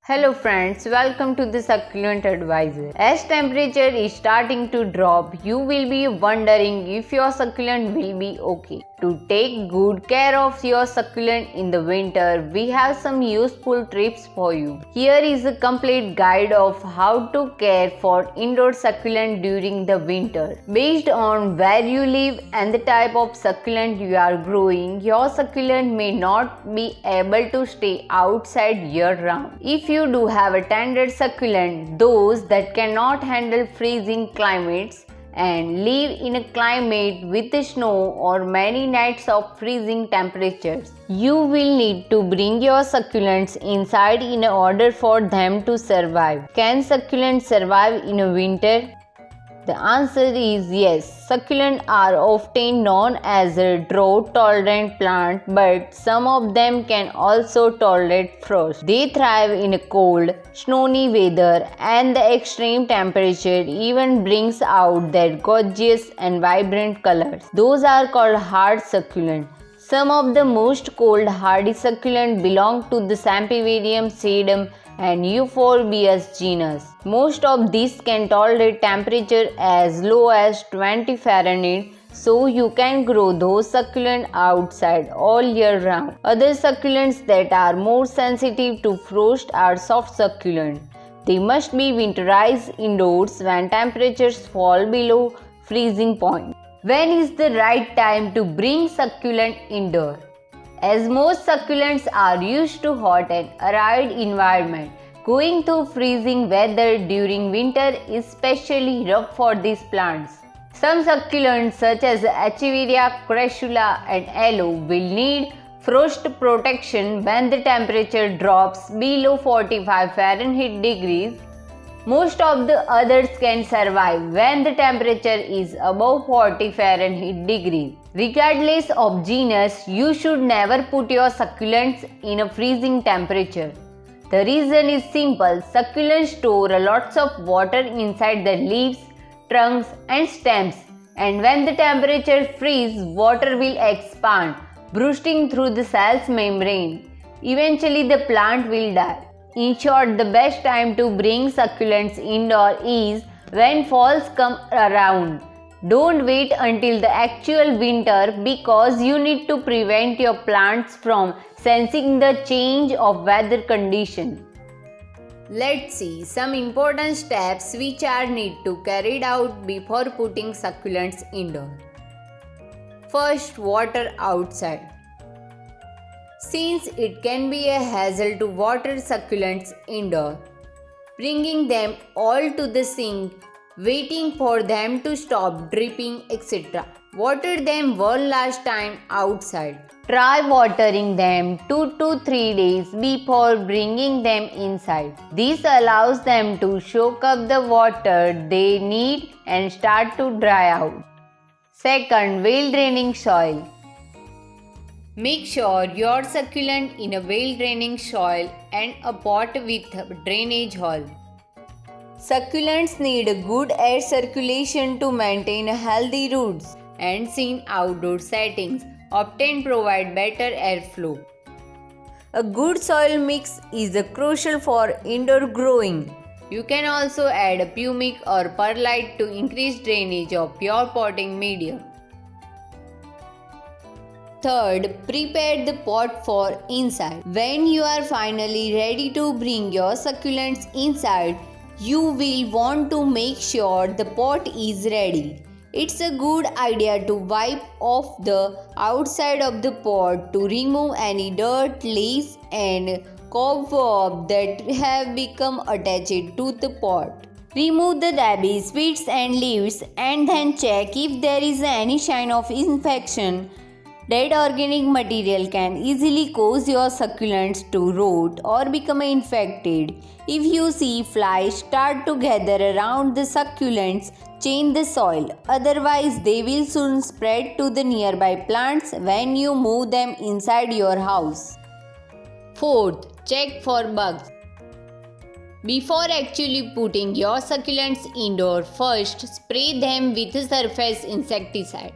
Hello friends, welcome to the Succulent Advisor. As temperature is starting to drop, you will be wondering if your succulent will be okay. To take good care of your succulent in the winter, we have some useful tips for you. Here is a complete guide of how to care for indoor succulent during the winter. Based on where you live and the type of succulent you are growing, your succulent may not be able to stay outside year-round. If you do have a tender succulent, those that cannot handle freezing climates and live in a climate with snow or many nights of freezing temperatures, you will need to bring your succulents inside in order for them to survive. Can succulents survive in a winter? The answer is yes. Succulents are often known as a drought-tolerant plant, but some of them can also tolerate frost. They thrive in cold, snowy weather, and the extreme temperature even brings out their gorgeous and vibrant colors. Those are called hard succulents. Some of the most cold hardy succulents belong to the Sampiverium sedum and Euphorbius genus. Most of these can tolerate temperature as low as 20 Fahrenheit, so you can grow those succulents outside all year round. Other succulents that are more sensitive to frost are soft succulents. They must be winterized indoors when temperatures fall below freezing point. When is the right time to bring succulent indoor? As most succulents are used to hot and arid environment, going through freezing weather during winter is especially rough for these plants. Some succulents such as Echeveria, Crassula and Aloe will need frost protection when the temperature drops below 45 Fahrenheit degrees. Most of the others can survive when the temperature is above 40 Fahrenheit degrees. Regardless of genus, you should never put your succulents in a freezing temperature. The reason is simple. Succulents store lots of water inside the leaves, trunks and stems, and when the temperature freezes, water will expand, bursting through the cell's membrane. Eventually the plant will die. In short, the best time to bring succulents indoor is when falls come around. Don't wait until the actual winter because you need to prevent your plants from sensing the change of weather condition. Let's see some important steps which are need to carried out before putting succulents indoor. First, water outside. Since it can be a hassle to water succulents indoor, bringing them all to the sink, waiting for them to stop dripping, etc. Water them one last time outside. Try watering them 2 to 3 days before bringing them inside. This allows them to soak up the water they need and start to dry out. Second, well-draining soil. Make sure your succulent in a well-draining soil and a pot with a drainage hole. Succulents need a good air circulation to maintain healthy roots, and in outdoor settings often provide better airflow. A good soil mix is crucial for indoor growing. You can also add pumic or perlite to increase drainage of your potting medium. Third, prepare the pot for inside. When you are finally ready to bring your succulents inside, you will want to make sure the pot is ready. It's a good idea to wipe off the outside of the pot to remove any dirt, leaves and cobwebs that have become attached to the pot. Remove the debris, weeds and leaves and then check if there is any sign of infection. Dead organic material can easily cause your succulents to rot or become infected. If you see flies start to gather around the succulents, change the soil. Otherwise, they will soon spread to the nearby plants when you move them inside your house. Fourth, check for bugs. Before actually putting your succulents indoor, first spray them with a surface insecticide.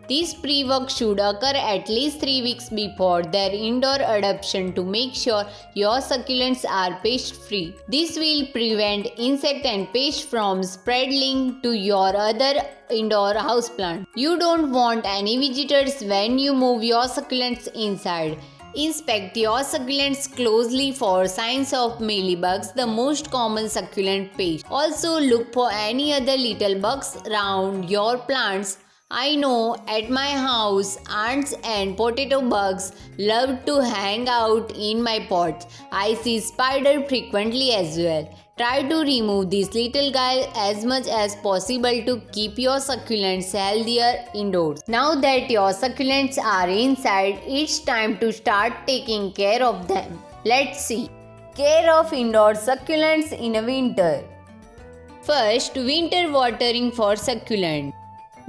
This pre-work should occur at least 3 weeks before their indoor adoption to make sure your succulents are pest-free. This will prevent insect and pest from spreading to your other indoor houseplant. You don't want any visitors when you move your succulents inside. Inspect your succulents closely for signs of mealybugs, the most common succulent pest. Also look for any other little bugs around your plants. I know at my house, ants and potato bugs love to hang out in my pots. I see spiders frequently as well. Try to remove this little guy as much as possible to keep your succulents healthier indoors. Now that your succulents are inside, it's time to start taking care of them. Let's see. Care of indoor succulents in winter. First, winter watering for succulents.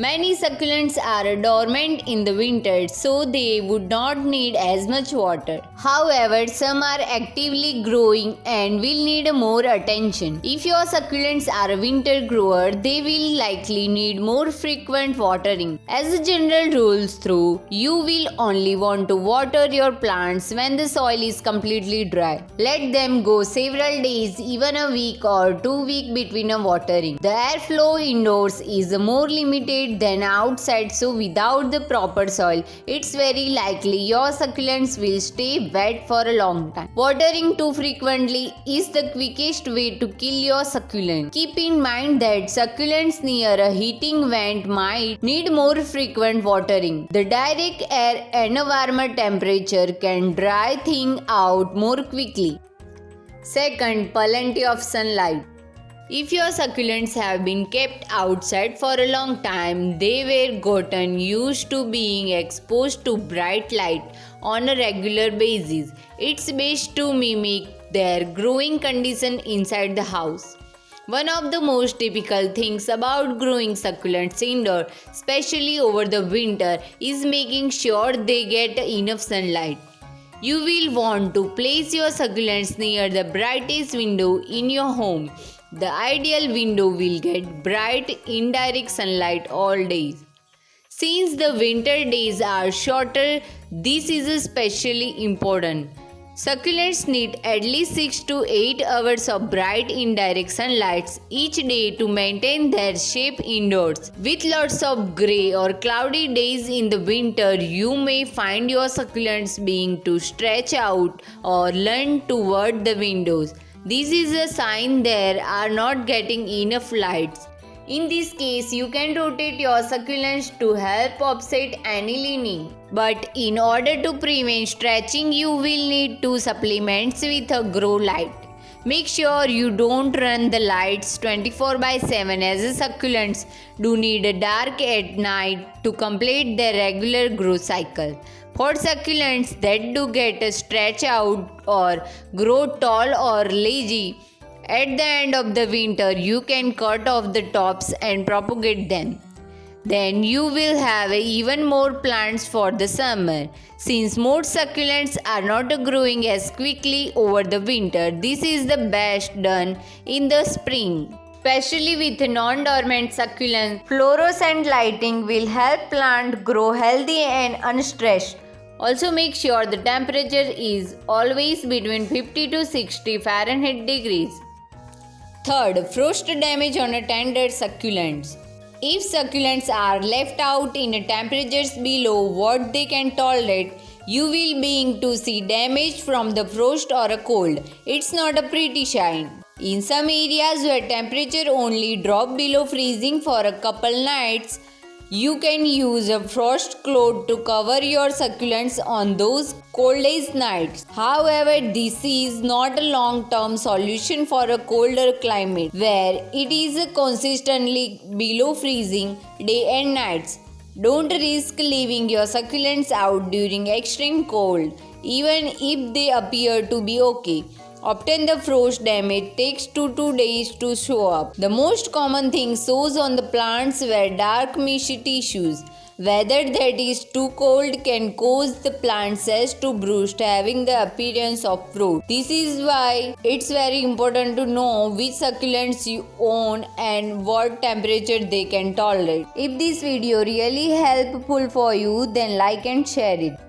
Many succulents are dormant in the winter, so they would not need as much water. However, some are actively growing and will need more attention. If your succulents are a winter grower, they will likely need more frequent watering. As a general rule through, you will only want to water your plants when the soil is completely dry. Let them go several days, even a week or 2 weeks between a watering. The airflow indoors is more limited than outside, so without the proper soil, it's very likely your succulents will stay wet for a long time. Watering too frequently is the quickest way to kill your succulent. Keep in mind that succulents near a heating vent might need more frequent watering. The direct air and a warmer temperature can dry things out more quickly. Second, plenty of sunlight. If your succulents have been kept outside for a long time, they were gotten used to being exposed to bright light on a regular basis. It's best to mimic their growing condition inside the house. One of the most difficult things about growing succulents indoor, especially over the winter, is making sure they get enough sunlight. You will want to place your succulents near the brightest window in your home. The ideal window will get bright indirect sunlight all day. Since the winter days are shorter, this is especially important. Succulents need at least 6 to 8 hours of bright indirect sunlight each day to maintain their shape indoors. With lots of grey or cloudy days in the winter, you may find your succulents being to stretch out or lean toward the windows. This is a sign they are not getting enough light. In this case, you can rotate your succulents to help offset any leaning. But in order to prevent stretching, you will need to supplement with a grow light. Make sure you don't run the lights 24/7 as the succulents do need a dark at night to complete their regular growth cycle. For succulents that do get a stretch out or grow tall or lazy, at the end of the winter you can cut off the tops and propagate them. Then you will have even more plants for the summer. Since most succulents are not growing as quickly over the winter, this is the best done in the spring. Especially with non-dormant succulents, fluorescent lighting will help plant grow healthy and unstressed. Also make sure the temperature is always between 50 to 60 Fahrenheit degrees. Third, frost damage on a tender succulents. If succulents are left out in temperatures below what they can tolerate, you will begin to see damage from the frost or a cold. It's not a pretty sight. In some areas where temperature only drop below freezing for a couple nights, you can use a frost cloth to cover your succulents on those coldest nights. However, this is not a long-term solution for a colder climate where it is consistently below freezing day and nights. Don't risk leaving your succulents out during extreme cold, even if they appear to be okay. Often the frost damage takes 2 to 2 days to show up. The most common thing shows on the plants were dark mishy tissues. Weather that is too cold can cause the plant cells to burst, having the appearance of fruit. This is why it's very important to know which succulents you own and what temperature they can tolerate. If this video really helpful for you, then like and share it.